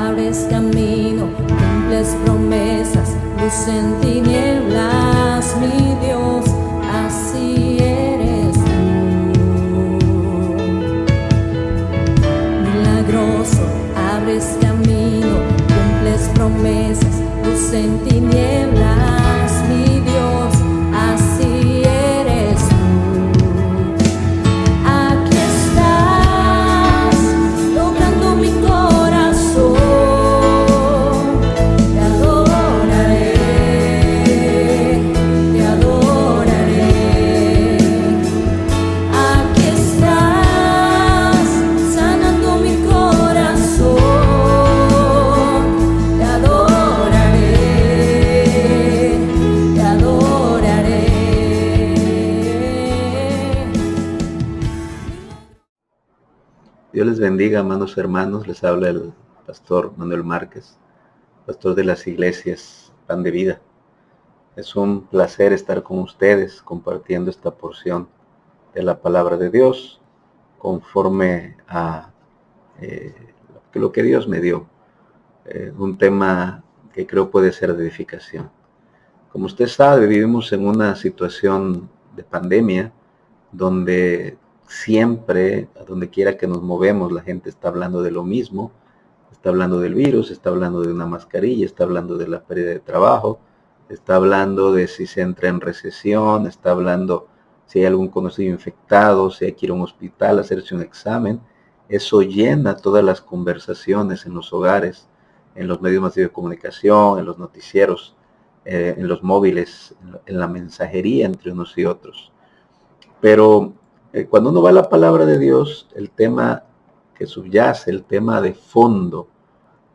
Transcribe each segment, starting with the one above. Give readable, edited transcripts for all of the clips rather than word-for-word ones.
abres camino, cumples promesas, luz en tinieblas, mi Dios, así eres tú. Milagroso, abres camino, cumples promesas, luz en tinieblas, mi Dios, así eres tú. Aquí estás, tocando mi corazón, te adoraré, te adoraré. Aquí estás, sanando mi corazón, te adoraré, te adoraré. Dios les bendiga, amados hermanos. Les habla el pastor Manuel Márquez, pastor de las iglesias Pan de Vida. Es un placer estar con ustedes compartiendo esta porción de la palabra de Dios conforme a lo que Dios me dio. Un tema que creo puede ser de edificación. Como usted sabe, vivimos en una situación de pandemia donde siempre, a donde quiera que nos movemos, la gente está hablando de lo mismo. Está hablando del virus, está hablando de una mascarilla, está hablando de la pérdida de trabajo, está hablando de si se entra en recesión, está hablando si hay algún conocido infectado, si hay que ir a un hospital a hacerse un examen. Eso llena todas las conversaciones en los hogares, en los medios masivos de comunicación, en los noticieros, en los móviles, en la mensajería entre unos y otros. Pero cuando uno va a la palabra de Dios, el tema que subyace, el tema de fondo,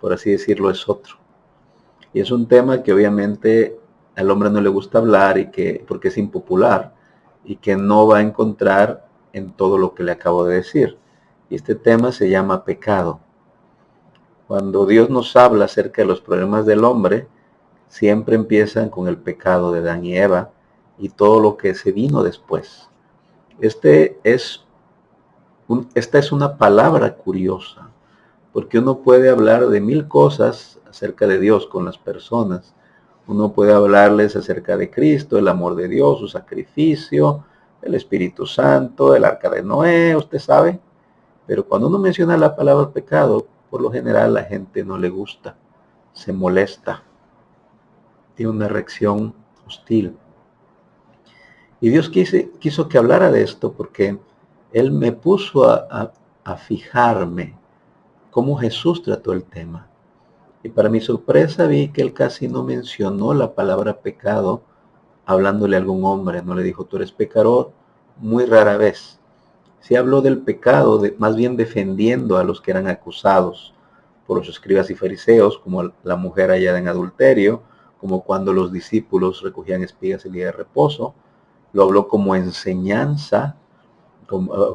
por así decirlo, es otro. Y es un tema que obviamente al hombre no le gusta hablar porque es impopular y que no va a encontrar en todo lo que le acabo de decir. Y este tema se llama pecado. Cuando Dios nos habla acerca de los problemas del hombre, siempre empiezan con el pecado de Adán y Eva y todo lo que se vino después. Esta es una palabra curiosa, porque uno puede hablar de mil cosas acerca de Dios con las personas. Uno puede hablarles acerca de Cristo, el amor de Dios, su sacrificio, el Espíritu Santo, el arca de Noé, usted sabe. Pero cuando uno menciona la palabra pecado, por lo general la gente no le gusta, se molesta, tiene una reacción hostil. Y Dios quiso que hablara de esto porque Él me puso a fijarme cómo Jesús trató el tema. Y para mi sorpresa vi que Él casi no mencionó la palabra pecado hablándole a algún hombre. No le dijo, tú eres pecador, muy rara vez. Sí habló del pecado, más bien defendiendo a los que eran acusados por los escribas y fariseos, como la mujer hallada en adulterio, como cuando los discípulos recogían espigas el día de reposo. Lo habló como enseñanza,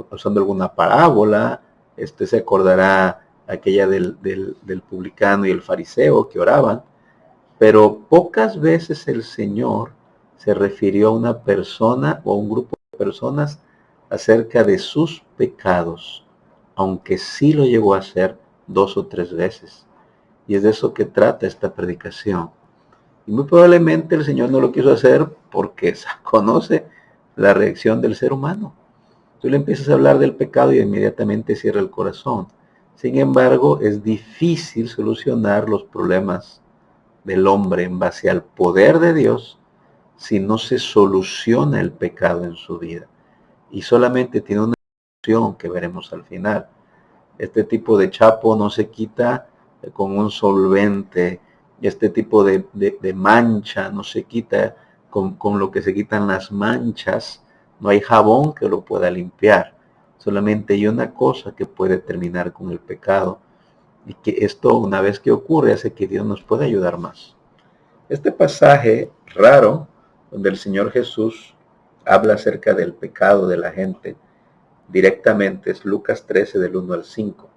usando alguna parábola. Se acordará aquella del publicano y el fariseo que oraban, pero pocas veces el Señor se refirió a una persona o a un grupo de personas acerca de sus pecados, aunque sí lo llegó a hacer 2 o 3 veces. Y es de eso que trata esta predicación. Y muy probablemente el Señor no lo quiso hacer porque conoce la reacción del ser humano. Tú le empiezas a hablar del pecado y inmediatamente cierra el corazón. Sin embargo, es difícil solucionar los problemas del hombre en base al poder de Dios si no se soluciona el pecado en su vida. Y solamente tiene una solución que veremos al final. Este tipo de chapo no se quita con un solvente. Este tipo de mancha no se quita con lo que se quitan las manchas. No hay jabón que lo pueda limpiar. Solamente hay una cosa que puede terminar con el pecado. Y que esto, una vez que ocurre, hace que Dios nos pueda ayudar más. Este pasaje raro, donde el Señor Jesús habla acerca del pecado de la gente, directamente es Lucas 13 del 1 al 5.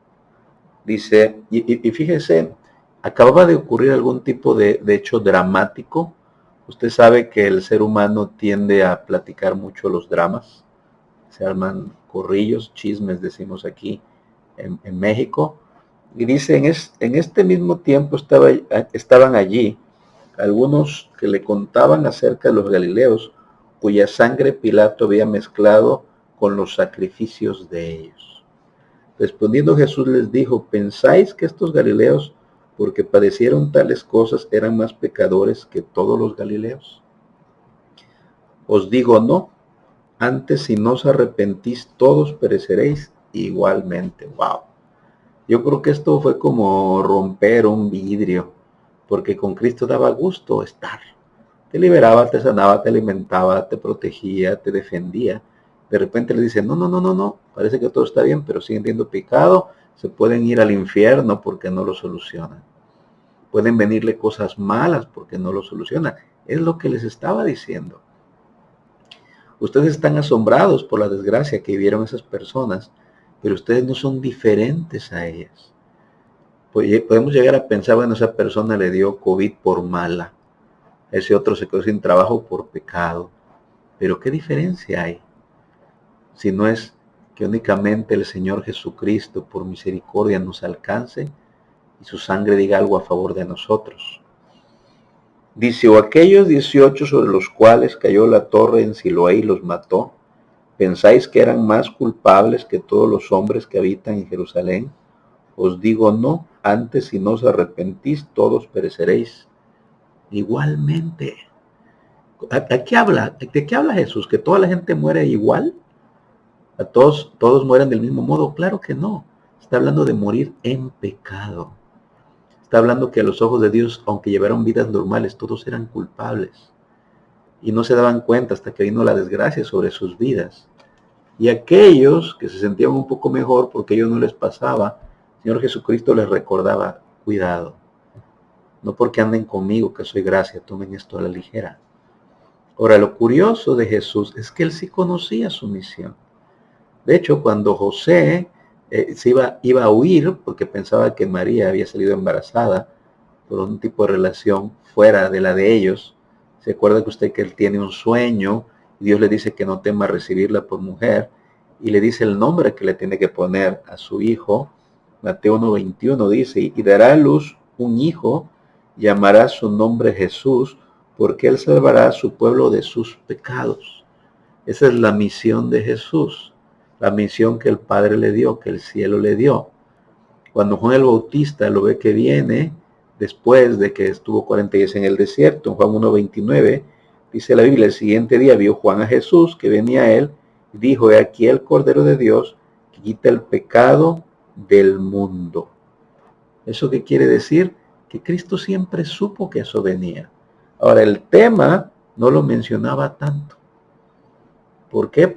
Dice, y fíjese, acababa de ocurrir algún tipo de hecho dramático. Usted sabe que el ser humano tiende a platicar mucho los dramas. Se arman corrillos, chismes, decimos aquí en México. Y dice, en este mismo tiempo estaban allí algunos que le contaban acerca de los galileos, cuya sangre Pilato había mezclado con los sacrificios de ellos. Respondiendo Jesús les dijo, ¿pensáis que estos galileos, porque padecieron tales cosas, eran más pecadores que todos los galileos? Os digo no, antes si no os arrepentís todos pereceréis igualmente. Wow. Yo creo que esto fue como romper un vidrio, porque con Cristo daba gusto estar. Te liberaba, te sanaba, te alimentaba, te protegía, te defendía. De repente le dice, no, no, no, no, no, parece que todo está bien, pero siguen teniendo pecado, se pueden ir al infierno porque no lo solucionan. Pueden venirle cosas malas porque no lo solucionan. Es lo que les estaba diciendo. Ustedes están asombrados por la desgracia que vivieron esas personas, pero ustedes no son diferentes a ellas. Podemos llegar a pensar, bueno, esa persona le dio COVID por mala, ese otro se quedó sin trabajo por pecado. Pero ¿qué diferencia hay? Si no es que únicamente el Señor Jesucristo por misericordia nos alcance y su sangre diga algo a favor de nosotros. Dice, o aquellos 18 sobre los cuales cayó la torre en Siloé y los mató, ¿pensáis que eran más culpables que todos los hombres que habitan en Jerusalén? Os digo no, antes si no os arrepentís todos pereceréis igualmente. ¿De qué habla Jesús? ¿Que toda la gente muere igual? ¿A todos mueren del mismo modo? Claro que no. Está hablando de morir en pecado. Está hablando que a los ojos de Dios, aunque llevaron vidas normales, todos eran culpables. Y no se daban cuenta hasta que vino la desgracia sobre sus vidas. Y aquellos que se sentían un poco mejor porque a ellos no les pasaba, el Señor Jesucristo les recordaba, cuidado. No porque anden conmigo, que soy gracia, tomen esto a la ligera. Ahora, lo curioso de Jesús es que él sí conocía su misión. De hecho, cuando José iba a huir porque pensaba que María había salido embarazada por un tipo de relación fuera de la de ellos, se acuerda que usted que él tiene un sueño y Dios le dice que no tema recibirla por mujer y le dice el nombre que le tiene que poner a su hijo. Mateo 1:21 dice, y dará a luz un hijo, llamará su nombre Jesús, porque él salvará a su pueblo de sus pecados. Esa es la misión de Jesús, la misión que el Padre le dio, que el cielo le dio. Cuando Juan el Bautista lo ve que viene, después de que estuvo 40 días en el desierto, en Juan 1:29, dice la Biblia, el siguiente día vio Juan a Jesús que venía a él, y dijo, he aquí el Cordero de Dios que quita el pecado del mundo. ¿Eso qué quiere decir? Que Cristo siempre supo que eso venía. Ahora, el tema no lo mencionaba tanto. ¿Por qué?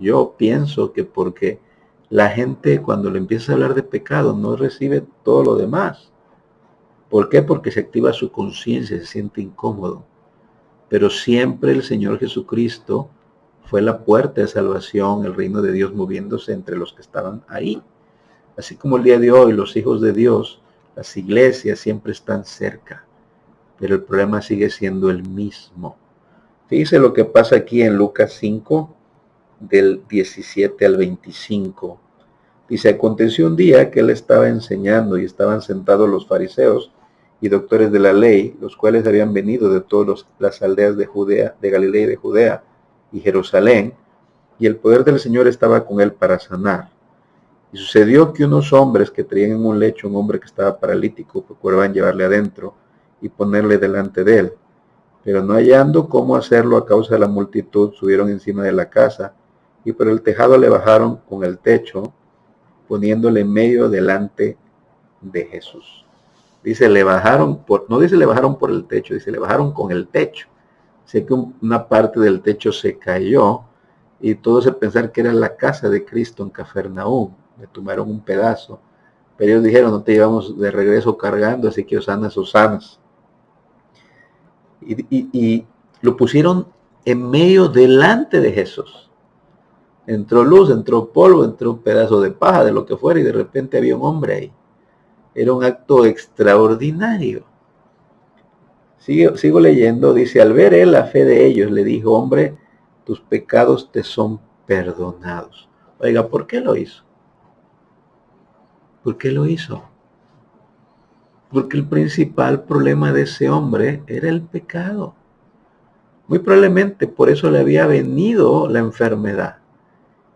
Yo pienso que porque la gente cuando le empieza a hablar de pecado no recibe todo lo demás. ¿Por qué? Porque se activa su conciencia, se siente incómodo. Pero siempre el Señor Jesucristo fue la puerta de salvación, el reino de Dios moviéndose entre los que estaban ahí. Así como el día de hoy los hijos de Dios, las iglesias siempre están cerca, pero el problema sigue siendo el mismo. Fíjese lo que pasa aquí en Lucas 5, del 17 al 25. Dice, aconteció un día que él estaba enseñando y estaban sentados los fariseos y doctores de la ley, los cuales habían venido de todas las aldeas de Judea, de Galilea y de Judea y Jerusalén, y el poder del Señor estaba con él para sanar. Y sucedió que unos hombres que traían en un lecho un hombre que estaba paralítico procuraban llevarle adentro y ponerle delante de él. Pero no hallando cómo hacerlo a causa de la multitud, subieron encima de la casa y por el tejado le bajaron con el techo, poniéndole en medio delante de Jesús. Dice, no dice le bajaron por el techo, dice le bajaron con el techo. Sé que una parte del techo se cayó y todos se pensaron que era la casa de Cristo en Cafarnaúm. Le tomaron un pedazo, pero ellos dijeron, no te llevamos de regreso cargando, así que Hosanas, Hosanas. Y lo pusieron en medio delante de Jesús. Entró luz, entró polvo, entró un pedazo de paja, de lo que fuera, y de repente había un hombre ahí. Era un acto extraordinario. Sigo leyendo, dice, al ver él la fe de ellos, le dijo, hombre, tus pecados te son perdonados. Oiga, ¿por qué lo hizo? ¿Por qué lo hizo? Porque el principal problema de ese hombre era el pecado. Muy probablemente por eso le había venido la enfermedad.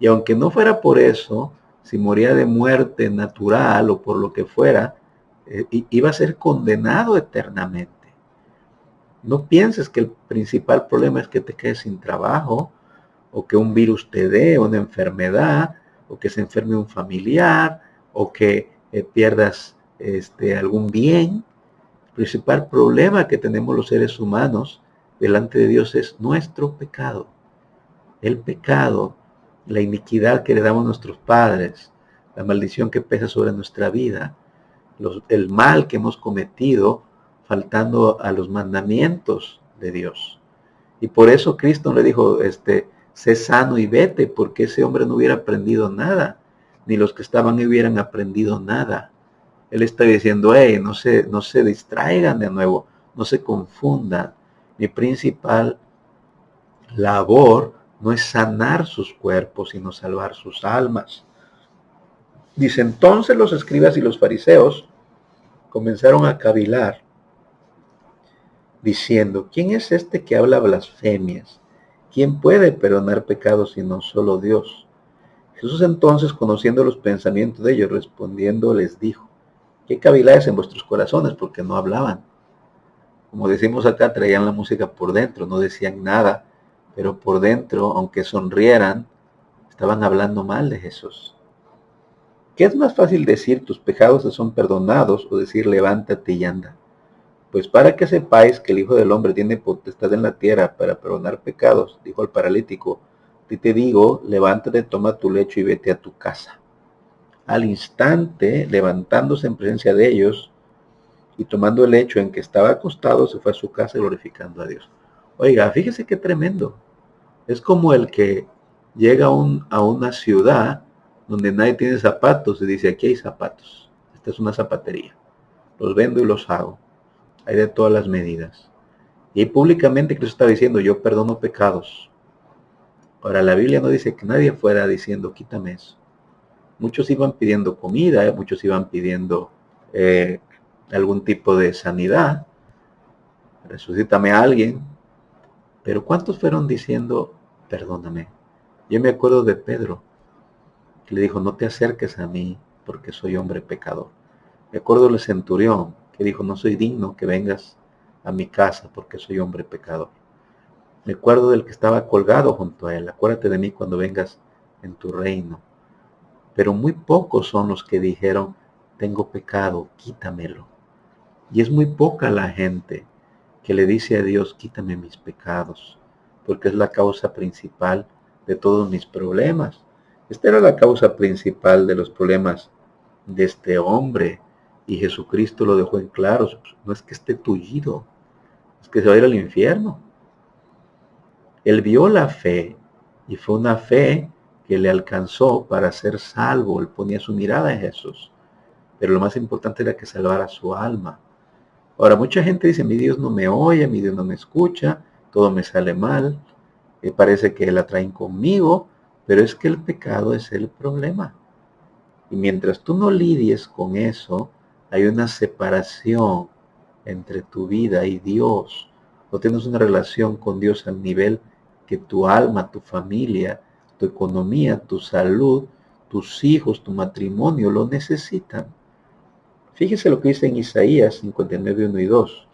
Y aunque no fuera por eso, si moría de muerte natural o por lo que fuera, iba a ser condenado eternamente. No pienses que el principal problema es que te quedes sin trabajo, o que un virus te dé una enfermedad, o que se enferme un familiar, o que pierdas algún bien. El principal problema que tenemos los seres humanos delante de Dios es nuestro pecado. El pecado, la iniquidad que le damos a nuestros padres, la maldición que pesa sobre nuestra vida, el mal que hemos cometido faltando a los mandamientos de Dios. Y por eso Cristo le dijo, sé sano y vete, porque ese hombre no hubiera aprendido nada, ni los que estaban ahí hubieran aprendido nada. Él está diciendo, no se distraigan de nuevo, no se confundan. Mi principal labor no es sanar sus cuerpos, sino salvar sus almas. Dice, entonces los escribas y los fariseos comenzaron a cavilar, diciendo, ¿quién es este que habla blasfemias? ¿Quién puede perdonar pecados sino solo Dios? Jesús entonces, conociendo los pensamientos de ellos, respondiendo, les dijo, ¿qué caviláis en vuestros corazones? Porque no hablaban. Como decimos acá, traían la música por dentro, no decían nada, pero por dentro, aunque sonrieran, estaban hablando mal de Jesús. ¿Qué es más fácil decir, tus pecados te son perdonados, o decir, levántate y anda? Pues para que sepáis que el Hijo del Hombre tiene potestad en la tierra para perdonar pecados, dijo al paralítico, te digo, levántate, toma tu lecho y vete a tu casa. Al instante, levantándose en presencia de ellos y tomando el lecho en que estaba acostado, se fue a su casa glorificando a Dios. Oiga, fíjese qué tremendo. Es como el que llega a una ciudad donde nadie tiene zapatos y dice, aquí hay zapatos. Esta es una zapatería. Los vendo y los hago. Hay de todas las medidas. Y ahí públicamente Cristo está diciendo, yo perdono pecados. Ahora, la Biblia no dice que nadie fuera diciendo, quítame eso. Muchos iban pidiendo comida, muchos iban pidiendo algún tipo de sanidad. Resucítame a alguien. Pero ¿cuántos fueron diciendo, perdóname? Yo me acuerdo de Pedro, que le dijo, no te acerques a mí porque soy hombre pecador. Me acuerdo del centurión, que dijo, no soy digno que vengas a mi casa porque soy hombre pecador. Me acuerdo del que estaba colgado junto a él, acuérdate de mí cuando vengas en tu reino. Pero muy pocos son los que dijeron, tengo pecado, quítamelo. Y es muy poca la gente que le dice a Dios, quítame mis pecados, porque es la causa principal de todos mis problemas. Esta era la causa principal de los problemas de este hombre, y Jesucristo lo dejó en claro, no es que esté tullido, es que se va a ir al infierno. Él vio la fe, y fue una fe que le alcanzó para ser salvo. Él ponía su mirada en Jesús, pero lo más importante era que salvara su alma. Ahora, mucha gente dice, mi Dios no me oye, mi Dios no me escucha, todo me sale mal, parece que la traen conmigo, pero es que el pecado es el problema. Y mientras tú no lidies con eso, hay una separación entre tu vida y Dios. No tienes una relación con Dios al nivel que tu alma, tu familia, tu economía, tu salud, tus hijos, tu matrimonio lo necesitan. Fíjese lo que dice en Isaías 59, 1 y 2.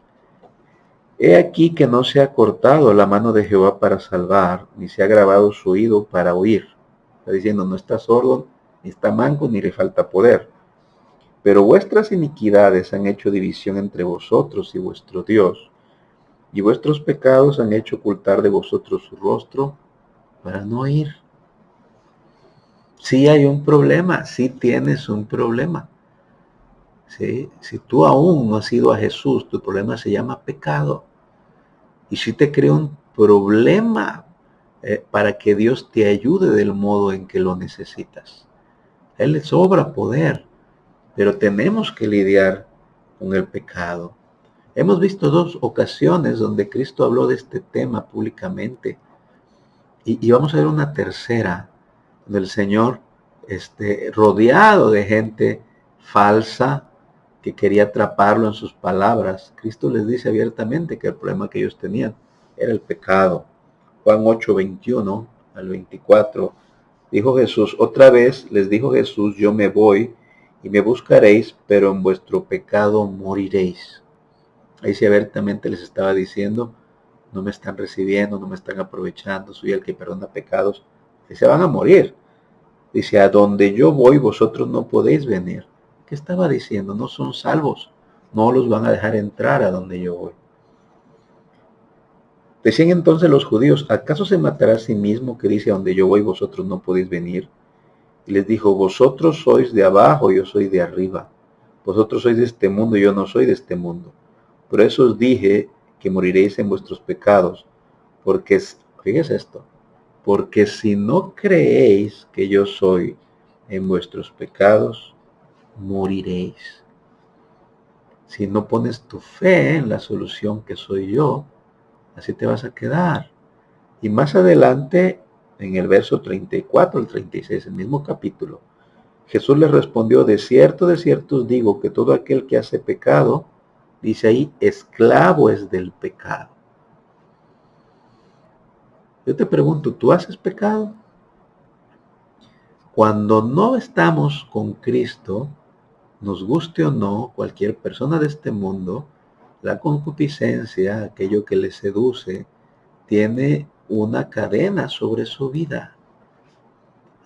He aquí que no se ha cortado la mano de Jehová para salvar, ni se ha grabado su oído para oír. Está diciendo, no está sordo, ni está manco, ni le falta poder. Pero vuestras iniquidades han hecho división entre vosotros y vuestro Dios, y vuestros pecados han hecho ocultar de vosotros su rostro para no oír. Sí hay un problema, sí tienes un problema. ¿Sí? Si tú aún no has ido a Jesús, tu problema se llama pecado. Y si te crea un problema para que Dios te ayude del modo en que lo necesitas. A Él le sobra poder, pero tenemos que lidiar con el pecado. Hemos visto 2 ocasiones donde Cristo habló de este tema públicamente. Y vamos a ver una tercera, donde el Señor, rodeado de gente falsa que quería atraparlo en sus palabras. Cristo les dice abiertamente que el problema que ellos tenían era el pecado. Juan 8, 21 al 24, dijo Jesús, otra vez les dijo Jesús, yo me voy y me buscaréis, pero en vuestro pecado moriréis. Ahí sí abiertamente les estaba diciendo, no me están recibiendo, no me están aprovechando, soy el que perdona pecados, y se van a morir. Dice, a donde yo voy vosotros no podéis venir. ¿Qué estaba diciendo? No son salvos, no los van a dejar entrar a donde yo voy. Decían entonces los judíos, ¿acaso se matará a sí mismo que dice, a donde yo voy vosotros no podéis venir? Y les dijo, vosotros sois de abajo, yo soy de arriba. Vosotros sois de este mundo, yo no soy de este mundo. Por eso os dije que moriréis en vuestros pecados, porque, fíjese esto, porque si no creéis que yo soy en vuestros pecados, moriréis. Si no pones tu fe en la solución que soy yo, así te vas a quedar. Y más adelante, en el verso 34 al 36, el mismo capítulo, Jesús les respondió, de cierto os digo que todo aquel que hace pecado, dice ahí, esclavo es del pecado. Yo te pregunto, ¿tú haces pecado? Cuando no estamos con Cristo, nos guste o no, cualquier persona de este mundo, la concupiscencia, aquello que le seduce, tiene una cadena sobre su vida.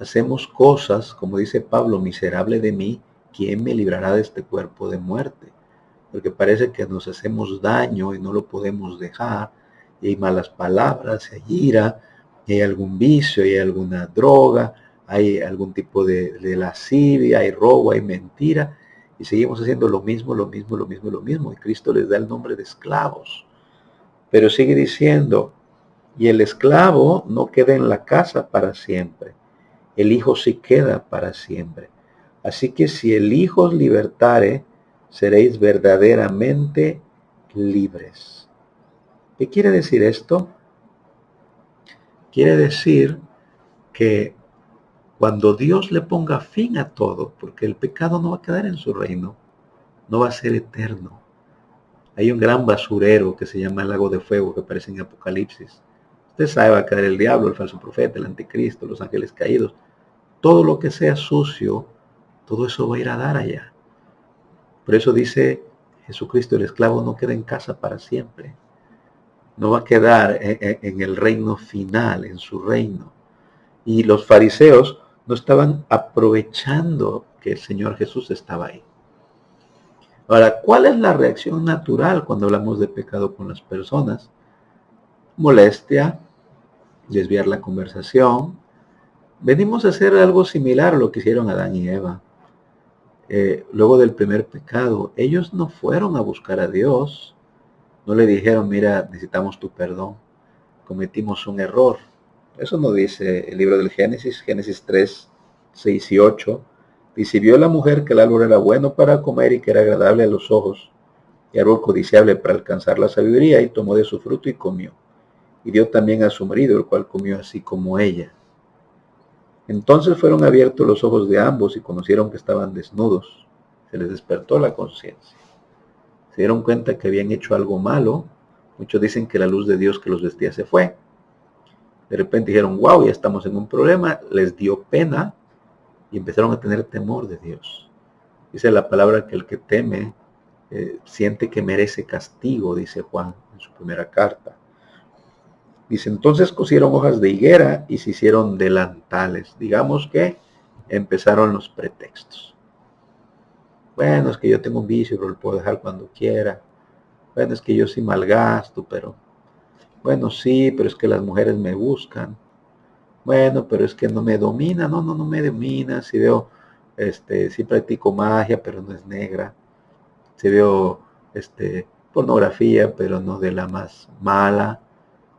Hacemos cosas, como dice Pablo, miserable de mí, ¿quién me librará de este cuerpo de muerte? Porque parece que nos hacemos daño y no lo podemos dejar, y hay malas palabras, hay ira, y hay algún vicio, y hay alguna droga, hay algún tipo de lascivia, hay robo, hay mentira, y seguimos haciendo lo mismo, y Cristo les da el nombre de esclavos. Pero sigue diciendo, y el esclavo no queda en la casa para siempre, el Hijo sí queda para siempre. Así que si el Hijo os libertare, seréis verdaderamente libres. ¿Qué quiere decir esto? Quiere decir que cuando Dios le ponga fin a todo, porque el pecado no va a quedar en su reino, no va a ser eterno. Hay un gran basurero que se llama el lago de fuego que aparece en Apocalipsis. Usted sabe, va a caer el diablo, el falso profeta, el anticristo, los ángeles caídos. Todo lo que sea sucio, todo eso va a ir a dar allá. Por eso dice Jesucristo, el esclavo no queda en casa para siempre. No va a quedar en el reino final, en su reino. Y los fariseos no estaban aprovechando que el Señor Jesús estaba ahí. Ahora, ¿cuál es la reacción natural cuando hablamos de pecado con las personas? Molestia, desviar la conversación. Venimos a hacer algo similar a lo que hicieron Adán y Eva. Luego del primer pecado, ellos no fueron a buscar a Dios, no le dijeron, mira, necesitamos tu perdón, cometimos un error. Eso no dice el libro del Génesis, Génesis 3, 6 y 8. Dice, vio la mujer que el árbol era bueno para comer y que era agradable a los ojos, y árbol codiciable para alcanzar la sabiduría, y tomó de su fruto y comió. Y dio también a su marido, el cual comió así como ella. Entonces fueron abiertos los ojos de ambos y conocieron que estaban desnudos. Se les despertó la conciencia. Se dieron cuenta que habían hecho algo malo. Muchos dicen que la luz de Dios que los vestía se fue. De repente dijeron, wow, ya estamos en un problema. Les dio pena y empezaron a tener temor de Dios. Dice la palabra que el que teme siente que merece castigo, dice Juan en su primera carta. Dice, entonces cosieron hojas de higuera y se hicieron delantales. Digamos que empezaron los pretextos. Bueno, es que yo tengo un vicio, pero lo puedo dejar cuando quiera. Bueno, es que yo sí malgasto, pero... Bueno, sí, pero es que las mujeres me buscan. Bueno, pero es que no me domina. No me domina. Si veo, sí practico magia, pero no es negra. Si veo, pornografía, pero no de la más mala.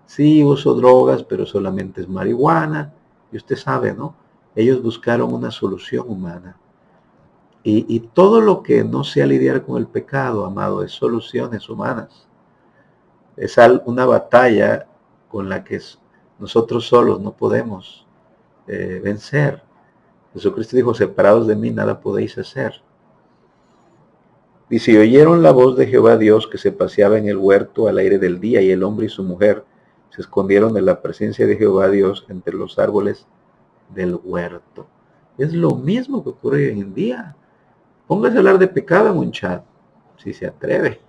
Sí, uso drogas, pero solamente es marihuana. Y usted sabe, ¿no? Ellos buscaron una solución humana. Y todo lo que no sea lidiar con el pecado, amado, es soluciones humanas. Es una batalla con la que nosotros solos no podemos vencer. Jesucristo dijo, separados de mí nada podéis hacer. Dice, y oyeron la voz de Jehová Dios que se paseaba en el huerto al aire del día, y el hombre y su mujer se escondieron de la presencia de Jehová Dios entre los árboles del huerto. Es lo mismo que ocurre hoy en día. Póngase a hablar de pecado en un chat, si se atreve,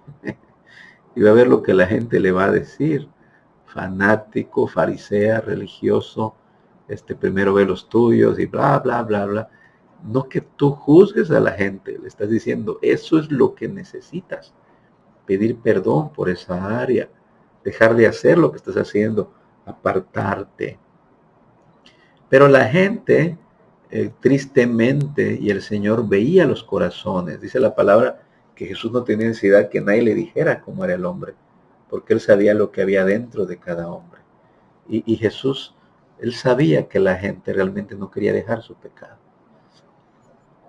y va a ver lo que la gente le va a decir. Fanático, farisea, religioso, primero ve los tuyos y bla, bla, bla, bla. No que tú juzgues a la gente, le estás diciendo, eso es lo que necesitas. Pedir perdón por esa área, dejar de hacer lo que estás haciendo, apartarte. Pero la gente, tristemente, y el Señor veía los corazones. Dice la palabra que Jesús no tenía necesidad que nadie le dijera cómo era el hombre, porque Él sabía lo que había dentro de cada hombre. Y Jesús, Él sabía que la gente realmente no quería dejar su pecado.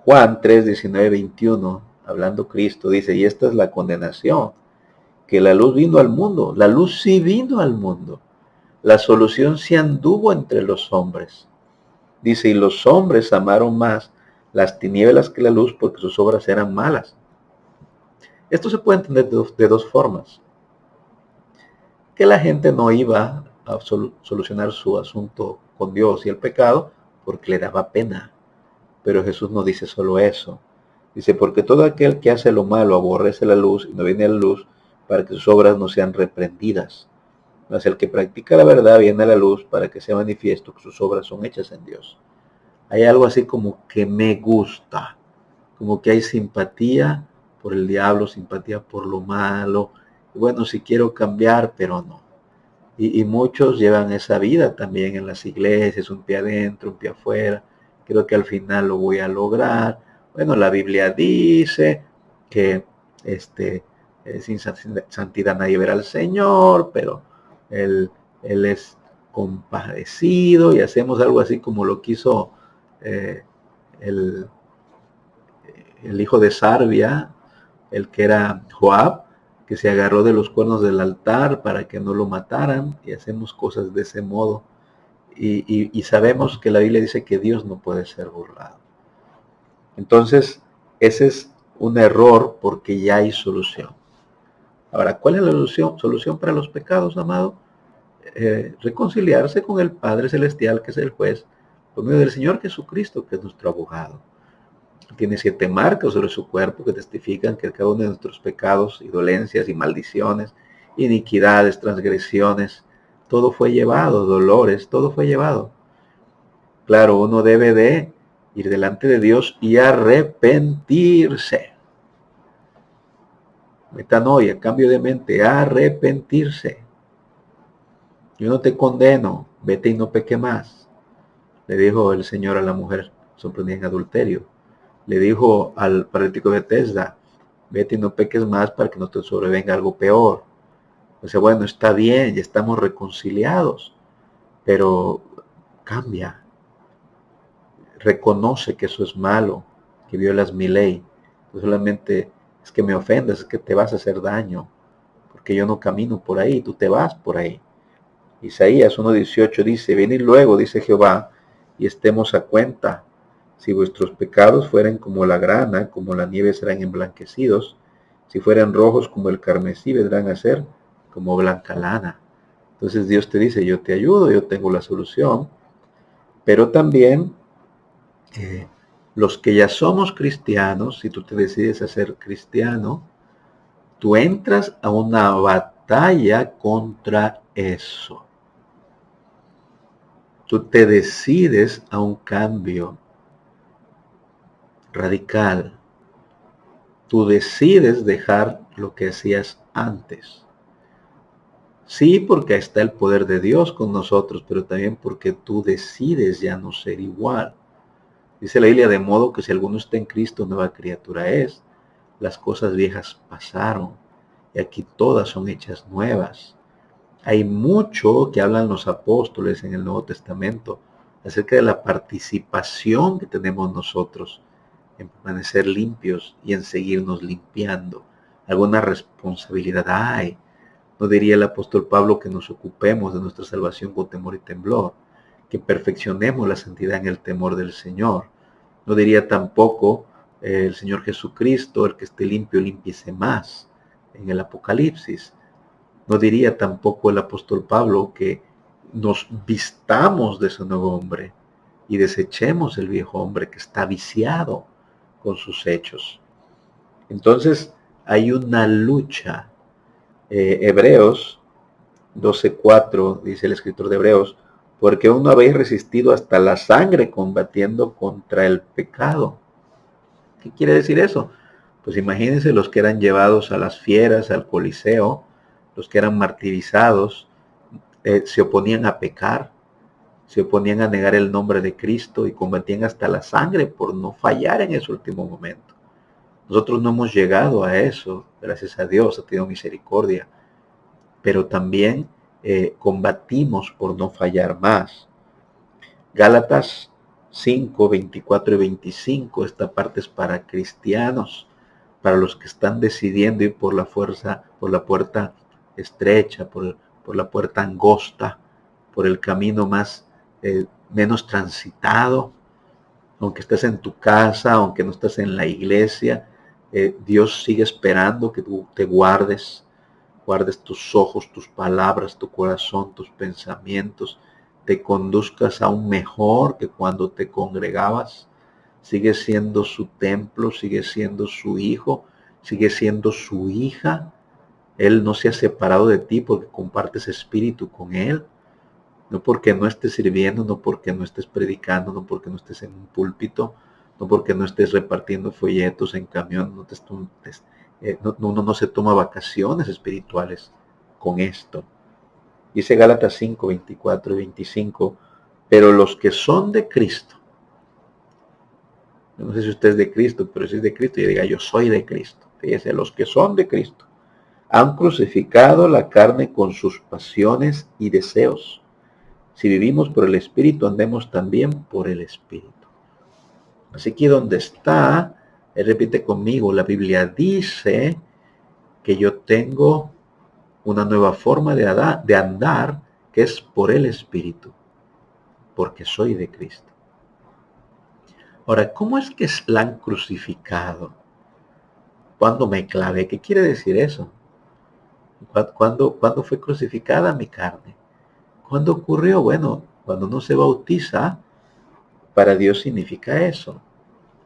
Juan 3, 19, 21, hablando Cristo, dice, y esta es la condenación, que la luz vino al mundo. La luz sí vino al mundo. La solución sí anduvo entre los hombres. Dice, y los hombres amaron más las tinieblas que la luz porque sus obras eran malas. Esto se puede entender de dos formas. Que la gente no iba a solucionar su asunto con Dios y el pecado porque le daba pena. Pero Jesús no dice solo eso. Dice, porque todo aquel que hace lo malo aborrece la luz y no viene a la luz para que sus obras no sean reprendidas. Mas el que practica la verdad viene a la luz para que sea manifiesto que sus obras son hechas en Dios. Hay algo así como que me gusta, como que hay simpatía por el diablo, simpatía por lo malo. Bueno, si quiero cambiar, pero no. Y muchos llevan esa vida también en las iglesias, un pie adentro, un pie afuera. Creo que al final lo voy a lograr. Bueno, la Biblia dice que sin santidad nadie verá al Señor, pero Él es compadecido, y hacemos algo así como lo quiso el, el hijo de Sarbia, el que era Joab, que se agarró de los cuernos del altar para que no lo mataran, y hacemos cosas de ese modo. Y sabemos que la Biblia dice que Dios no puede ser burlado. Entonces, ese es un error porque ya hay solución. Ahora, ¿cuál es la solución para los pecados, amado? Reconciliarse con el Padre Celestial, que es el juez, por medio del Señor Jesucristo, que es nuestro abogado. Tiene 7 marcas sobre su cuerpo que testifican que cada uno de nuestros pecados y dolencias y maldiciones, iniquidades, transgresiones, todo fue llevado, dolores, todo fue llevado. Claro, uno debe de ir delante de Dios y arrepentirse. Metanoia, cambio de mente, arrepentirse. Yo no te condeno, vete y no peque más. Le dijo el Señor a la mujer sorprendida en adulterio. Le dijo al paralítico de Bethesda, vete y no peques más para que no te sobrevenga algo peor. O sea, bueno, está bien, ya estamos reconciliados, pero cambia. Reconoce que eso es malo, que violas mi ley. No solamente es que me ofendas, es que te vas a hacer daño, porque yo no camino por ahí, tú te vas por ahí. Isaías 1:18 dice, venid luego, dice Jehová, y estemos a cuenta. Si vuestros pecados fueren como la grana, como la nieve serán emblanquecidos. Si fueran rojos como el carmesí, vendrán a ser como blanca lana. Entonces Dios te dice, yo te ayudo, yo tengo la solución. Pero también los que ya somos cristianos, si tú te decides a ser cristiano, tú entras a una batalla contra eso. Tú te decides a un cambio radical. Tú decides dejar lo que hacías antes. Sí, porque está el poder de Dios con nosotros, pero también porque tú decides ya no ser igual. Dice la Biblia, de modo que si alguno está en Cristo, nueva criatura es. Las cosas viejas pasaron y aquí todas son hechas nuevas. Hay mucho que hablan los apóstoles en el Nuevo Testamento acerca de la participación que tenemos nosotros en permanecer limpios y en seguirnos limpiando. Alguna responsabilidad hay. No diría el apóstol Pablo que nos ocupemos de nuestra salvación con temor y temblor, que perfeccionemos la santidad en el temor del Señor. No diría tampoco el Señor Jesucristo, el que esté limpio, límpiese más, en el Apocalipsis. No diría tampoco el apóstol Pablo que nos vistamos de ese nuevo hombre y desechemos el viejo hombre que está viciado con sus hechos. Entonces hay una lucha. Hebreos 12:4 dice el escritor de Hebreos, porque aún no habéis resistido hasta la sangre combatiendo contra el pecado. ¿Qué quiere decir eso? Pues imagínense los que eran llevados a las fieras, al Coliseo, los que eran martirizados, se oponían a pecar, se oponían a negar el nombre de Cristo y combatían hasta la sangre por no fallar en ese último momento. Nosotros no hemos llegado a eso, gracias a Dios, ha tenido misericordia, pero también combatimos por no fallar más. Gálatas 5, 24 y 25, esta parte es para cristianos, para los que están decidiendo ir por la fuerza, por la puerta estrecha, por la puerta angosta, por el camino menos transitado. Aunque estés en tu casa, aunque no estés en la iglesia, Dios sigue esperando que tú te guardes tus ojos, tus palabras, tu corazón, tus pensamientos, te conduzcas aún mejor que cuando te congregabas. Sigue siendo su templo, sigue siendo su hijo, sigue siendo su hija. Él no se ha separado de ti porque compartes espíritu con él. No porque no estés sirviendo, no porque no estés predicando, no porque no estés en un púlpito, no porque no estés repartiendo folletos en camión, uno no se toma vacaciones espirituales con esto. Dice Gálatas 5, 24 y 25, pero los que son de Cristo, no sé si usted es de Cristo, pero si es de Cristo, y diga yo soy de Cristo. Fíjese, los que son de Cristo han crucificado la carne con sus pasiones y deseos. Si vivimos por el Espíritu, andemos también por el Espíritu. Así que donde está, él repite conmigo, la Biblia dice que yo tengo una nueva forma de andar, que es por el Espíritu, porque soy de Cristo. Ahora, ¿cómo es que la han crucificado? ¿Cuándo me clavé? ¿Qué quiere decir eso? ¿Cuándo fue crucificada mi carne? ¿Cuándo ocurrió? Bueno, cuando uno se bautiza, para Dios significa eso.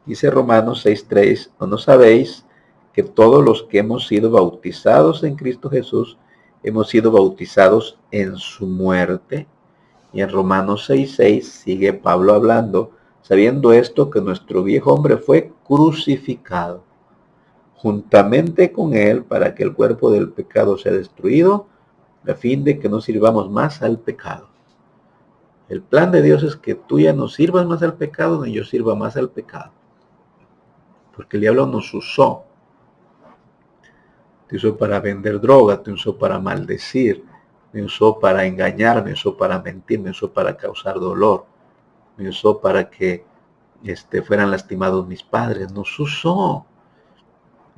Dice Romanos 6:3, ¿o no sabéis que todos los que hemos sido bautizados en Cristo Jesús, hemos sido bautizados en su muerte? Y en Romanos 6:6 sigue Pablo hablando, sabiendo esto que nuestro viejo hombre fue crucificado juntamente con él para que el cuerpo del pecado sea destruido, a fin de que no sirvamos más al pecado. El plan de Dios es que tú ya no sirvas más al pecado, ni yo sirva más al pecado. Porque el diablo nos usó. Te usó para vender droga, te usó para maldecir, me usó para engañar, me usó para mentir, me usó para causar dolor, me usó para que fueran lastimados mis padres. Nos usó.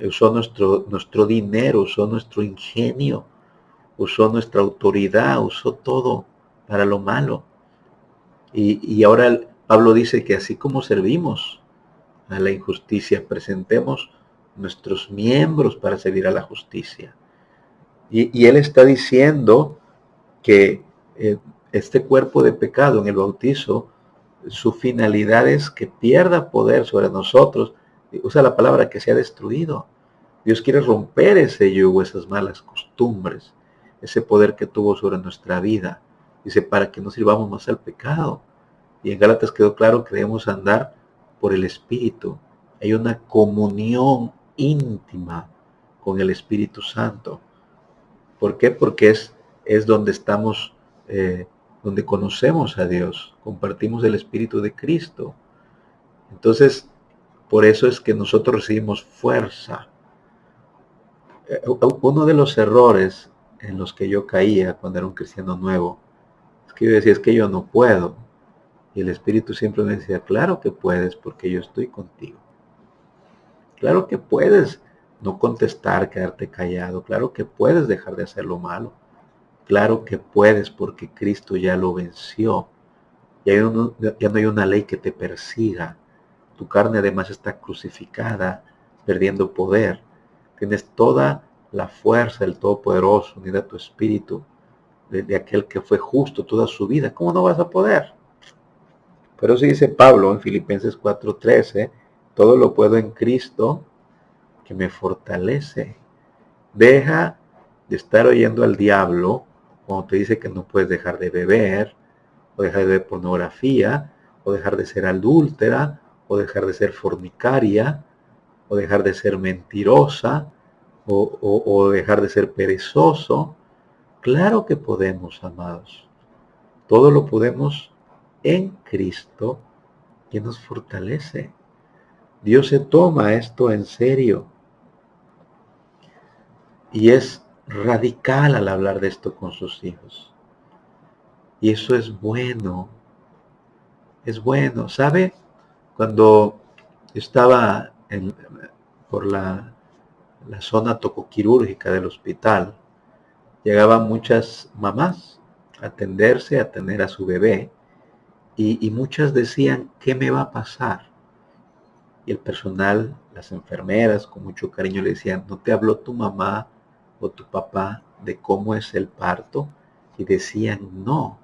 Usó nuestro dinero, usó nuestro ingenio, usó nuestra autoridad, usó todo para lo malo. Y ahora Pablo dice que así como servimos a la injusticia, presentemos nuestros miembros para servir a la justicia. Y él está diciendo que este cuerpo de pecado en el bautizo, su finalidad es que pierda poder sobre nosotros. Usa la palabra que sea destruido. Dios quiere romper ese yugo, esas malas costumbres, ese poder que tuvo sobre nuestra vida. Dice, para que no sirvamos más al pecado. Y en Gálatas quedó claro que debemos andar por el Espíritu. Hay una comunión íntima con el Espíritu Santo. ¿Por qué? Porque es donde estamos, donde conocemos a Dios, compartimos el Espíritu de Cristo. Entonces, por eso es que nosotros recibimos fuerza. Uno de los errores en los que yo caía cuando era un cristiano nuevo, es que yo decía, es que yo no puedo. Y el Espíritu siempre me decía, claro que puedes, porque yo estoy contigo. Claro que puedes no contestar, quedarte callado. Claro que puedes dejar de hacer lo malo. Claro que puedes, porque Cristo ya lo venció. Ya no hay una ley que te persiga. tu carne además está crucificada, perdiendo poder. Tienes toda la fuerza del Todopoderoso unida a tu espíritu, de aquel que fue justo toda su vida. ¿Cómo no vas a poder? Pero eso dice Pablo en Filipenses 4:13, todo lo puedo en Cristo que me fortalece. Deja de estar oyendo al diablo cuando te dice que no puedes dejar de beber, o dejar de ver pornografía, o dejar de ser adúltera, o dejar de ser fornicaria, o dejar de ser mentirosa, o dejar de ser perezoso. Claro que podemos, amados. Todo lo podemos en Cristo, que nos fortalece. Dios se toma esto en serio y es radical al hablar de esto con sus hijos. Y eso es bueno. Es bueno. ¿Sabe? Cuando estaba por la zona tocoquirúrgica del hospital, llegaban muchas mamás a atenderse, a tener a su bebé, y muchas decían, ¿qué me va a pasar? Y el personal, las enfermeras, con mucho cariño le decían, ¿no te habló tu mamá o tu papá de cómo es el parto? Y decían, no.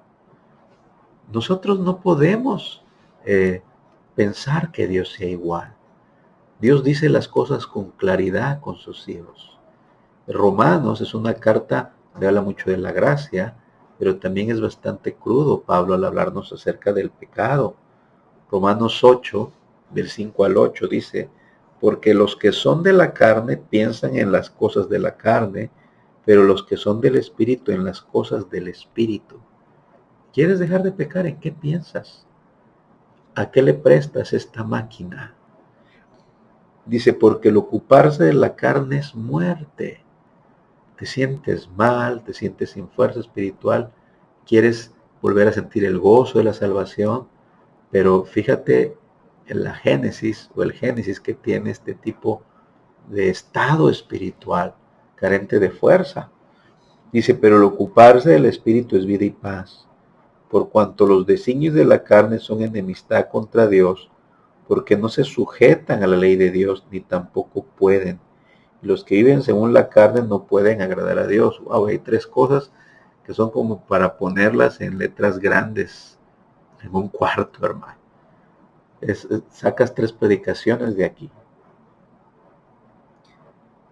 Nosotros no podemos pensar que Dios sea igual. Dios dice las cosas con claridad con sus hijos. Romanos es una carta que habla mucho de la gracia, pero también es bastante crudo Pablo al hablarnos acerca del pecado. Romanos 8, del 5 al 8 dice, porque los que son de la carne piensan en las cosas de la carne, pero los que son del Espíritu en las cosas del Espíritu. ¿Quieres dejar de pecar? ¿En qué piensas? ¿A qué le prestas esta máquina? Dice, porque el ocuparse de la carne es muerte. Te sientes mal, te sientes sin fuerza espiritual, quieres volver a sentir el gozo de la salvación, pero fíjate en la génesis o el génesis que tiene este tipo de estado espiritual, carente de fuerza. Dice, pero el ocuparse del espíritu es vida y paz, por cuanto los designios de la carne son enemistad contra Dios, porque no se sujetan a la ley de Dios, ni tampoco pueden. Y los que viven según la carne no pueden agradar a Dios. Wow, hay tres cosas que son como para ponerlas en letras grandes en un cuarto, hermano. Sacas tres predicaciones de aquí.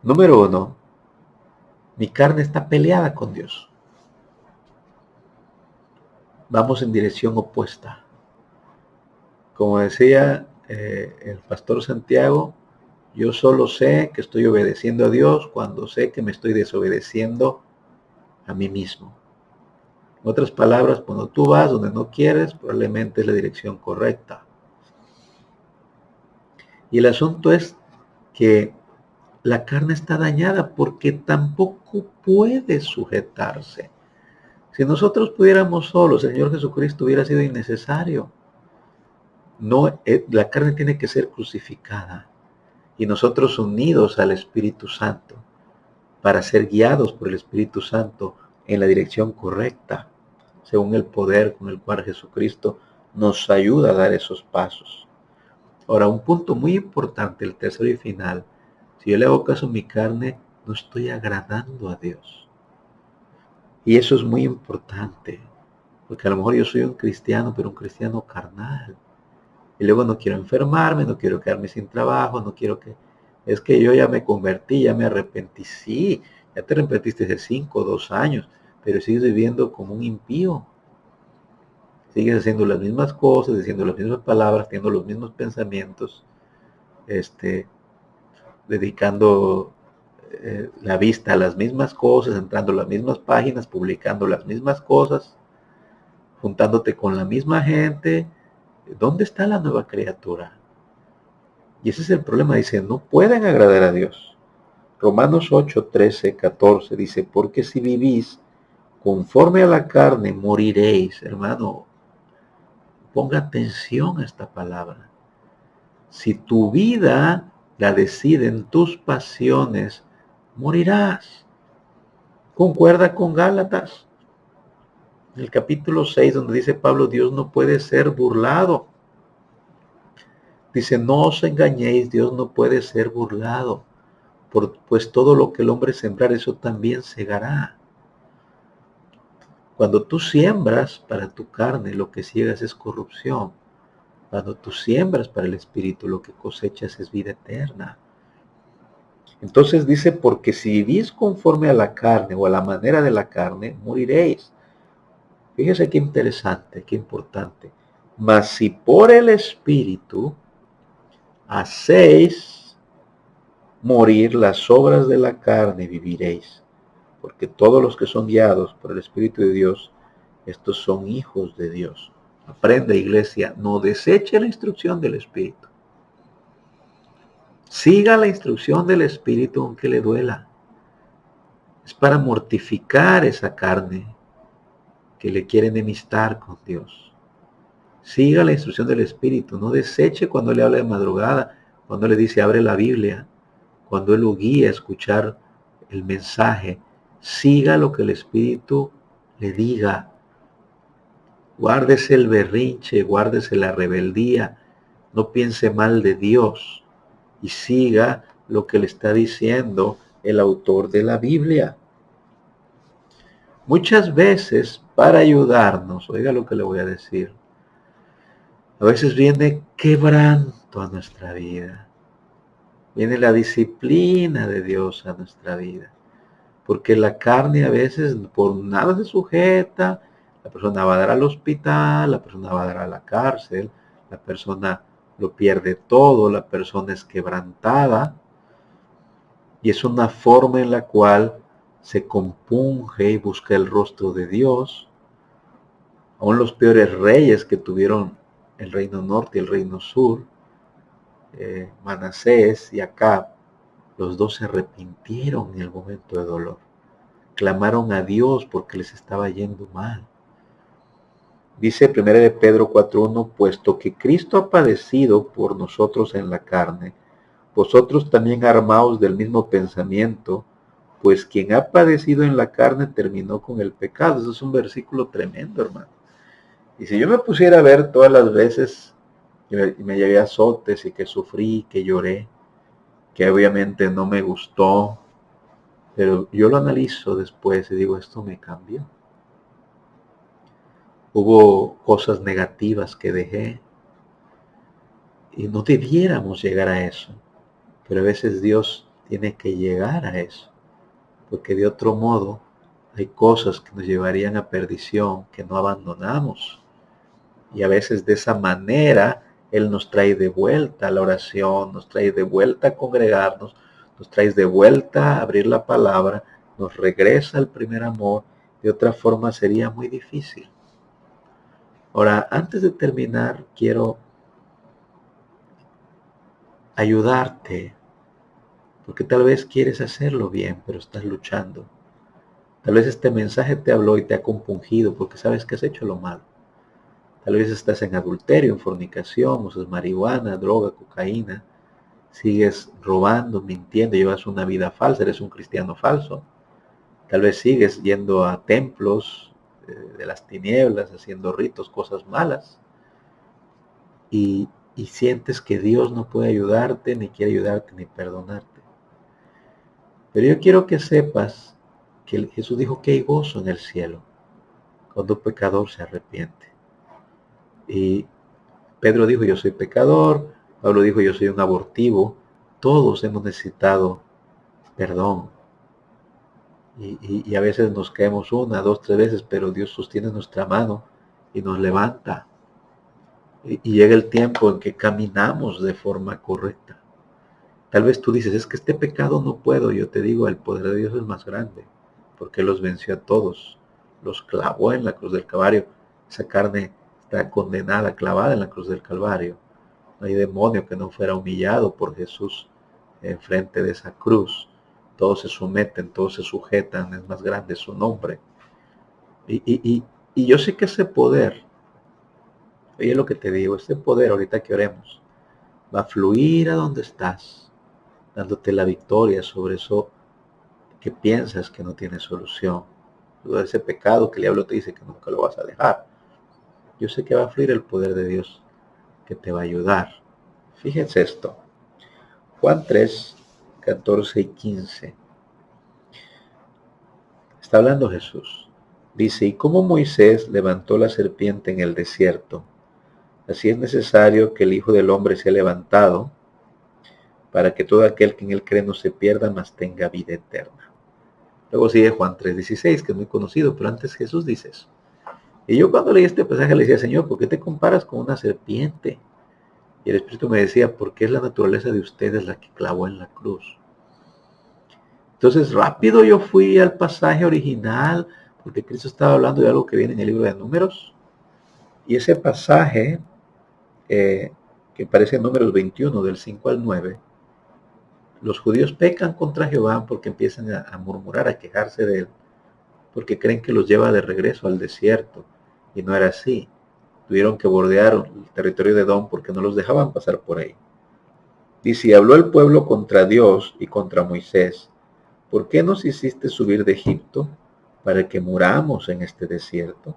Número 1, mi carne está peleada con Dios. Vamos en dirección opuesta. Como decía el pastor Santiago, yo solo sé que estoy obedeciendo a Dios cuando sé que me estoy desobedeciendo a mí mismo. En otras palabras, cuando tú vas donde no quieres, probablemente es la dirección correcta. Y el asunto es que la carne está dañada porque tampoco puede sujetarse. Si nosotros pudiéramos solos, el Señor Jesucristo hubiera sido innecesario. No, la carne tiene que ser crucificada y nosotros unidos al Espíritu Santo para ser guiados por el Espíritu Santo en la dirección correcta, según el poder con el cual Jesucristo nos ayuda a dar esos pasos. Ahora, un punto muy importante, el tercero y final, si yo le hago caso a mi carne, no estoy agradando a Dios. Y eso es muy importante, porque a lo mejor yo soy un cristiano, pero un cristiano carnal. Y luego no quiero enfermarme, no quiero quedarme sin trabajo, no quiero que... Es que yo ya me convertí, ya me arrepentí. Sí, ya te arrepentiste hace 5 o 2 años, pero sigues viviendo como un impío. Sigues haciendo las mismas cosas, diciendo las mismas palabras, teniendo los mismos pensamientos, dedicando la vista a las mismas cosas, entrando a las mismas páginas, publicando las mismas cosas, juntándote con la misma gente. ¿Dónde está la nueva criatura? Y ese es el problema, dice, no pueden agradar a Dios. Romanos 8, 13, 14 dice, porque si vivís conforme a la carne, moriréis. Hermano, ponga atención a esta palabra. Si tu vida la deciden tus pasiones, morirás. Concuerda con Gálatas, en el capítulo 6, donde dice Pablo, Dios no puede ser burlado. Dice, no os engañéis, Dios no puede ser burlado, pues todo lo que el hombre sembrar, eso también segará. Cuando tú siembras para tu carne, lo que ciegas es corrupción. Cuando tú siembras para el Espíritu, lo que cosechas es vida eterna. Entonces dice, porque si vivís conforme a la carne o a la manera de la carne, moriréis. Fíjese qué interesante, qué importante. Mas si por el Espíritu hacéis morir las obras de la carne, viviréis. Porque todos los que son guiados por el Espíritu de Dios, estos son hijos de Dios. Aprenda, iglesia, no deseche la instrucción del Espíritu. Siga la instrucción del Espíritu aunque le duela. Es para mortificar esa carne que le quiere enemistar con Dios. Siga la instrucción del Espíritu. No deseche cuando le habla de madrugada, cuando le dice abre la Biblia, cuando Él lo guía a escuchar el mensaje. Siga lo que el Espíritu le diga. Guárdese el berrinche, guárdese la rebeldía. No piense mal de Dios y siga lo que le está diciendo el autor de la Biblia. Muchas veces, para ayudarnos, oiga lo que le voy a decir, a veces viene quebranto a nuestra vida. Viene la disciplina de Dios a nuestra vida. Porque la carne a veces por nada se sujeta, la persona va a dar al hospital, la persona va a dar a la cárcel, la persona lo pierde todo, la persona es quebrantada. Y es una forma en la cual se compunge y busca el rostro de Dios. Aún los peores reyes que tuvieron el reino norte y el reino sur, Manasés y Acab, los dos se arrepintieron en el momento de dolor. Clamaron a Dios porque les estaba yendo mal. Dice 1 de Pedro 4:1, puesto que Cristo ha padecido por nosotros en la carne, vosotros también armaos del mismo pensamiento, pues quien ha padecido en la carne terminó con el pecado. Eso es un versículo tremendo, hermano. Y si yo me pusiera a ver todas las veces que me llevé azotes y que sufrí, que lloré, que obviamente no me gustó, pero yo lo analizo después y digo, esto me cambió. Hubo cosas negativas que dejé y no debiéramos llegar a eso, pero a veces Dios tiene que llegar a eso, porque de otro modo hay cosas que nos llevarían a perdición que no abandonamos. Y a veces de esa manera Él nos trae de vuelta a la oración, nos trae de vuelta a congregarnos, nos trae de vuelta a abrir la palabra, nos regresa al primer amor. De otra forma sería muy difícil. Ahora, antes de terminar, quiero ayudarte, porque tal vez quieres hacerlo bien, pero estás luchando. Tal vez este mensaje te habló y te ha compungido porque sabes que has hecho lo malo. Tal vez estás en adulterio, en fornicación, usas marihuana, droga, cocaína, sigues robando, mintiendo, llevas una vida falsa, eres un cristiano falso. Tal vez sigues yendo a templos de las tinieblas, haciendo ritos, cosas malas. Y sientes que Dios no puede ayudarte, ni quiere ayudarte, ni perdonarte. Pero yo quiero que sepas que Jesús dijo que hay gozo en el cielo cuando un pecador se arrepiente. Y Pedro dijo, yo soy pecador. Pablo dijo, yo soy un abortivo. Todos hemos necesitado perdón. Y a veces nos caemos una, dos, tres veces, pero Dios sostiene nuestra mano y nos levanta. Y llega el tiempo en que caminamos de forma correcta. Tal vez tú dices, es que este pecado no puedo. Yo te digo, el poder de Dios es más grande, porque Él los venció a todos. Los clavó en la cruz del Calvario. Esa carne está condenada, clavada en la cruz del Calvario. No hay demonio que no fuera humillado por Jesús en frente de esa cruz. Todos se someten, todos se sujetan, es más grande su nombre. Y yo sé que ese poder, oye lo que te digo, ese poder, ahorita que oremos, va a fluir a donde estás, dándote la victoria sobre eso que piensas que no tiene solución. Todo ese pecado que el diablo te dice que nunca lo vas a dejar. Yo sé que va a fluir el poder de Dios que te va a ayudar. Fíjense esto. Juan 3, 14 y 15. Está hablando Jesús. Dice, y como Moisés levantó la serpiente en el desierto, así es necesario que el Hijo del Hombre sea levantado, para que todo aquel que en él cree no se pierda, mas tenga vida eterna. Luego sigue Juan 3:16, que es muy conocido, pero antes Jesús dice eso. Y yo cuando leí este pasaje le decía, Señor, ¿por qué te comparas con una serpiente? Y el Espíritu me decía, porque es la naturaleza de ustedes la que clavó en la cruz. Entonces rápido yo fui al pasaje original, porque Cristo estaba hablando de algo que viene en el libro de Números. Y ese pasaje, que aparece en Números 21, del 5 al 9, los judíos pecan contra Jehová porque empiezan a murmurar, a quejarse de él, porque creen que los lleva de regreso al desierto. Y no era así. Tuvieron que bordear el territorio de Edom porque no los dejaban pasar por ahí. Dice, y habló el pueblo contra Dios y contra Moisés. ¿Por qué nos hiciste subir de Egipto para que muramos en este desierto?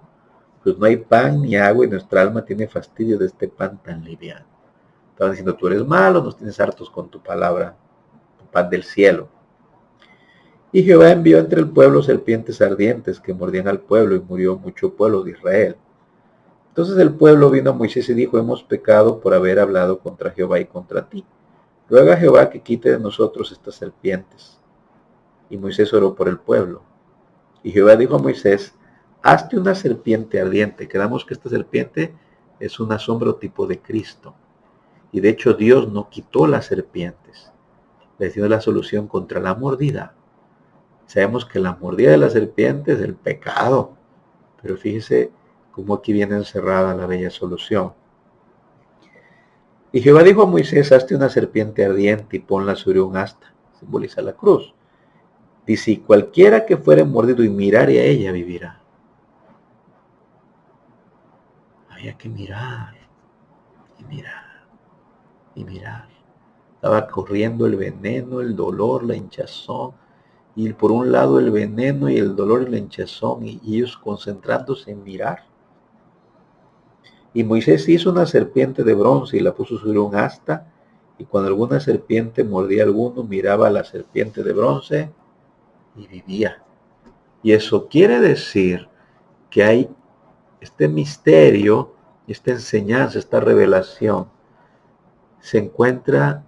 Pues no hay pan ni agua y nuestra alma tiene fastidio de este pan tan liviano. Estaban diciendo, tú eres malo, nos tienes hartos con tu palabra, tu pan del cielo. Y Jehová envió entre el pueblo serpientes ardientes que mordían al pueblo y murió mucho pueblo de Israel. Entonces el pueblo vino a Moisés y dijo, hemos pecado por haber hablado contra Jehová y contra ti. Ruega a Jehová que quite de nosotros estas serpientes. Y Moisés oró por el pueblo. Y Jehová dijo a Moisés, hazte una serpiente ardiente. Quedamos que esta serpiente es un asombro tipo de Cristo. Y de hecho Dios no quitó las serpientes. Le dio la solución contra la mordida. Sabemos que la mordida de la serpiente es el pecado. Pero fíjese cómo aquí viene encerrada la bella solución. Y Jehová dijo a Moisés, hazte una serpiente ardiente y ponla sobre un asta. Simboliza la cruz. Dice, y cualquiera que fuere mordido y mirare a ella vivirá. Había que mirar y mirar y mirar. Estaba corriendo el veneno, el dolor, la hinchazón. Y por un lado el veneno y el dolor y la hinchazón, y ellos concentrándose en mirar. Y Moisés hizo una serpiente de bronce y la puso sobre un asta, y cuando alguna serpiente mordía a alguno, miraba a la serpiente de bronce y vivía. Y eso quiere decir que hay este misterio, esta enseñanza, esta revelación, se encuentra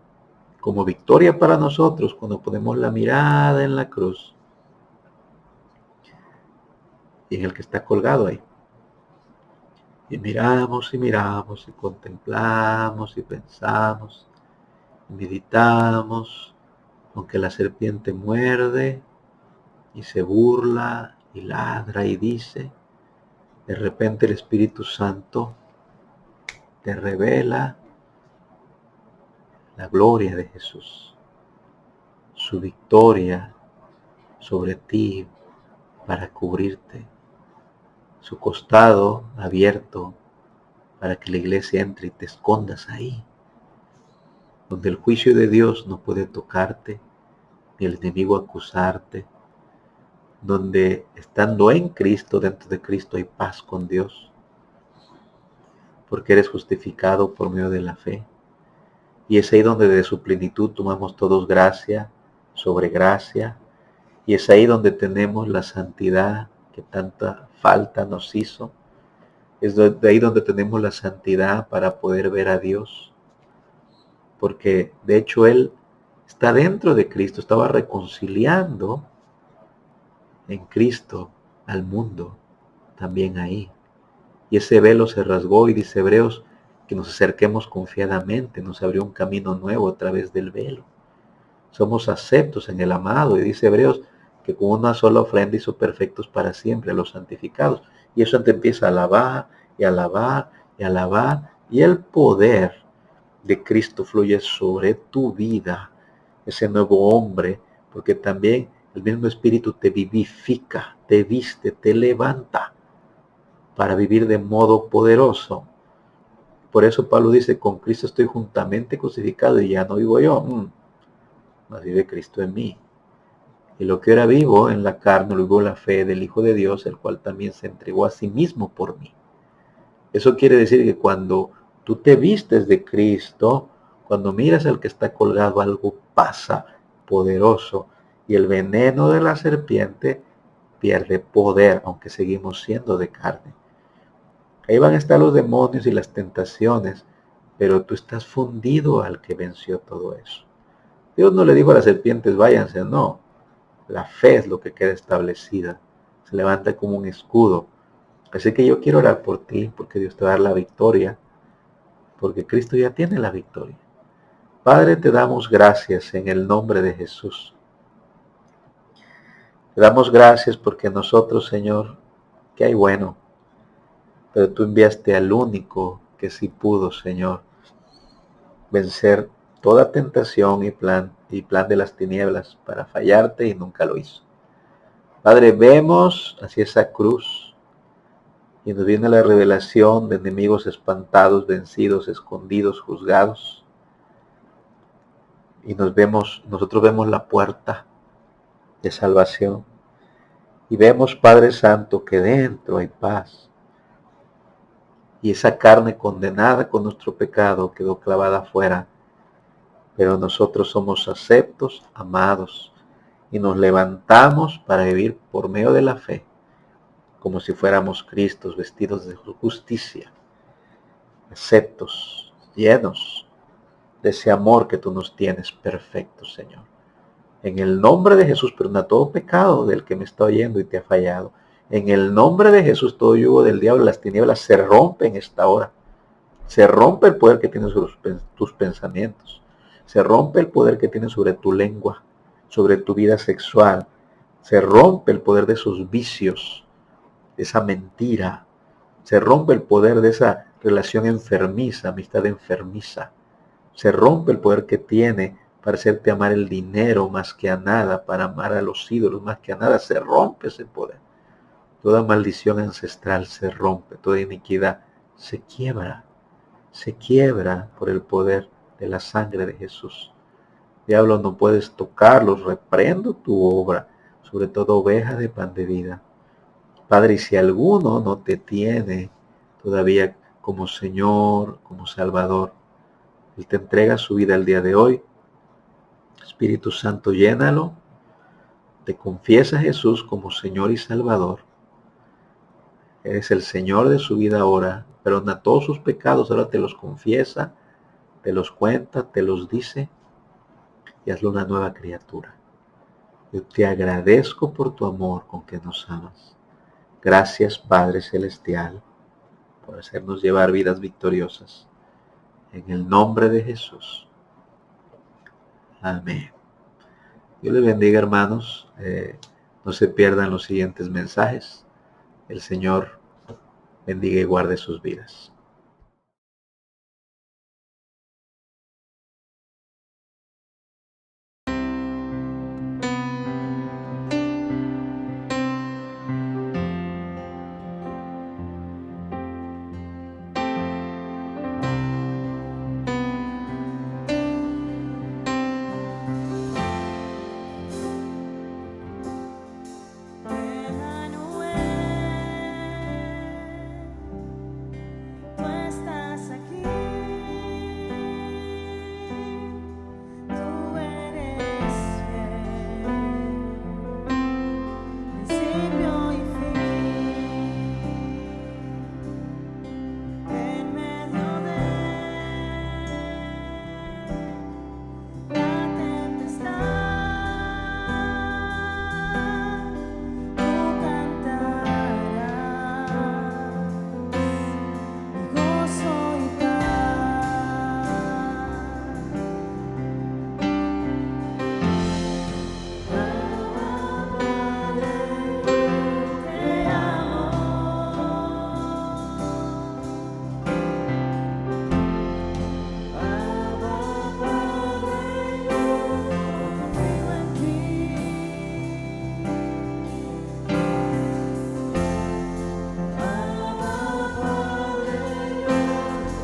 como victoria para nosotros cuando ponemos la mirada en la cruz y en el que está colgado ahí. Y miramos y contemplamos y pensamos y meditamos, aunque la serpiente muerde y se burla y ladra y dice, de repente el Espíritu Santo te revela la gloria de Jesús, su victoria sobre ti para cubrirte, su costado abierto para que la iglesia entre y te escondas ahí, donde el juicio de Dios no puede tocarte, ni el enemigo acusarte, donde estando en Cristo, dentro de Cristo hay paz con Dios, porque eres justificado por medio de la fe. Y es ahí donde de su plenitud tomamos todos gracia sobre gracia, y es ahí donde tenemos la santidad que tanta falta nos hizo. Es de ahí donde tenemos la santidad para poder ver a Dios, porque de hecho Él está dentro de Cristo, estaba reconciliando en Cristo al mundo, también ahí. Y ese velo se rasgó y dice Hebreos que nos acerquemos confiadamente, nos abrió un camino nuevo a través del velo. Somos aceptos en el amado, y dice Hebreos que con una sola ofrenda hizo perfectos para siempre a los santificados. Y eso te empieza a alabar y alabar y alabar, y el poder de Cristo fluye sobre tu vida, ese nuevo hombre, porque también el mismo Espíritu te vivifica, te viste, te levanta para vivir de modo poderoso. Por eso Pablo dice, con Cristo estoy juntamente crucificado y ya no vivo yo, mas vive Cristo en mí. Y lo que ahora vivo en la carne, lo vivo la fe del Hijo de Dios, el cual también se entregó a sí mismo por mí. Eso quiere decir que cuando tú te vistes de Cristo, Cuando miras al que está colgado, algo pasa poderoso y el veneno de la serpiente pierde poder, aunque seguimos siendo de carne. Ahí van a estar los demonios y las tentaciones, pero tú estás fundido al que venció todo eso. Dios no le dijo a las serpientes, váyanse, no. La fe es lo que queda establecida. Se levanta como un escudo. Así que yo quiero orar por ti, porque Dios te va a dar la victoria, porque Cristo ya tiene la victoria. Padre, te damos gracias en el nombre de Jesús. Te damos gracias porque nosotros, Señor, que hay bueno, pero tú enviaste al único que sí pudo, Señor, vencer toda tentación y plan de las tinieblas para fallarte y nunca lo hizo. Padre, vemos hacia esa cruz y nos viene la revelación de enemigos espantados, vencidos, escondidos, juzgados. Y nosotros vemos la puerta de salvación. Y vemos, Padre Santo, que dentro hay paz. Y esa carne condenada con nuestro pecado quedó clavada afuera. Pero nosotros somos aceptos, amados. Y nos levantamos para vivir por medio de la fe, como si fuéramos Cristos vestidos de justicia. Aceptos, llenos de ese amor que tú nos tienes perfecto, Señor. En el nombre de Jesús, perdona todo pecado del que me está oyendo y te ha fallado. En el nombre de Jesús, todo yugo del diablo, las tinieblas se rompe en esta hora. Se rompe el poder que tiene sobre tus pensamientos. Se rompe el poder que tiene sobre tu lengua, sobre tu vida sexual. Se rompe el poder de esos vicios, de esa mentira. Se rompe el poder de esa relación enfermiza, amistad enfermiza. Se rompe el poder que tiene para hacerte amar el dinero más que a nada, para amar a los ídolos más que a nada. Se rompe ese poder. Toda maldición ancestral se rompe, toda iniquidad se quiebra por el poder de la sangre de Jesús. Diablo, no puedes tocarlos, reprendo tu obra, sobre todo oveja de pan de vida. Padre, y si alguno no te tiene todavía como Señor, como Salvador, Él te entrega su vida el día de hoy. Espíritu Santo, llénalo, te confiesa a Jesús como Señor y Salvador. Eres el Señor de su vida ahora, perdona todos sus pecados, ahora te los confiesa, te los cuenta, te los dice y hazlo una nueva criatura. Yo te agradezco por tu amor con que nos amas. Gracias, Padre Celestial, por hacernos llevar vidas victoriosas. En el nombre de Jesús. Amén. Dios les bendiga, hermanos. No se pierdan los siguientes mensajes. El Señor bendiga y guarde sus vidas. Tú estás aquí, tú eres fiel, principio y fin, en medio de la tempestad, tú cantarás. Gozo y paz. Te confío en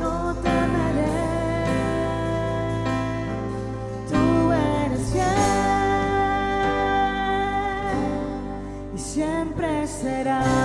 no temeré, tú eres fiel y siempre serás.